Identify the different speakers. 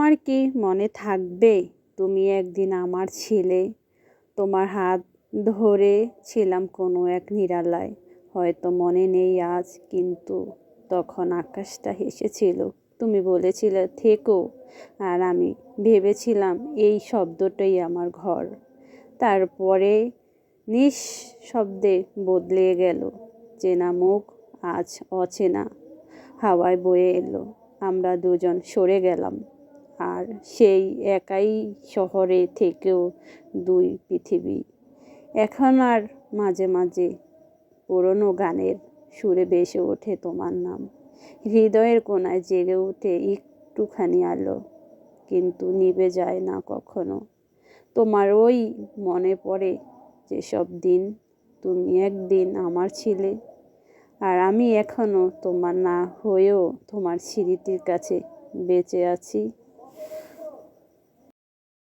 Speaker 1: তোমার কি মনে থাকবে তুমি একদিন আমার ছিলে? তোমার হাত ধরে ছিলাম কোনো এক নিরালায়। হয়তো মনে নেই আজ, কিন্তু তখন আকাশটা হেসেছিল। তুমি বলেছিলে থেকো, আর আমি ভেবেছিলাম এই শব্দটাই আমার ঘর। তারপরে নিঃশব্দে বদলে গেল। চেনা মুখ আজ অচেনা হাওয়ায় বয়ে এলো। আমরা দুজন সরে গেলাম, আর সেই একাই শহরে থেকেও দুই পৃথিবী। এখন আর মাঝে মাঝে পুরনো গানের সুরে ভেসে ওঠে তোমার নাম। হৃদয়ের কোণায় জেগে ওঠে একটুখানি আলো, কিন্তু নিভে যায় না কখনো। তোমার ওই মনে পড়ে যেসব দিন তুমি একদিন আমার ছিলে, আর আমি এখনো তোমার না হয়েও তোমার স্মৃতির কাছে বেঁচে আছি।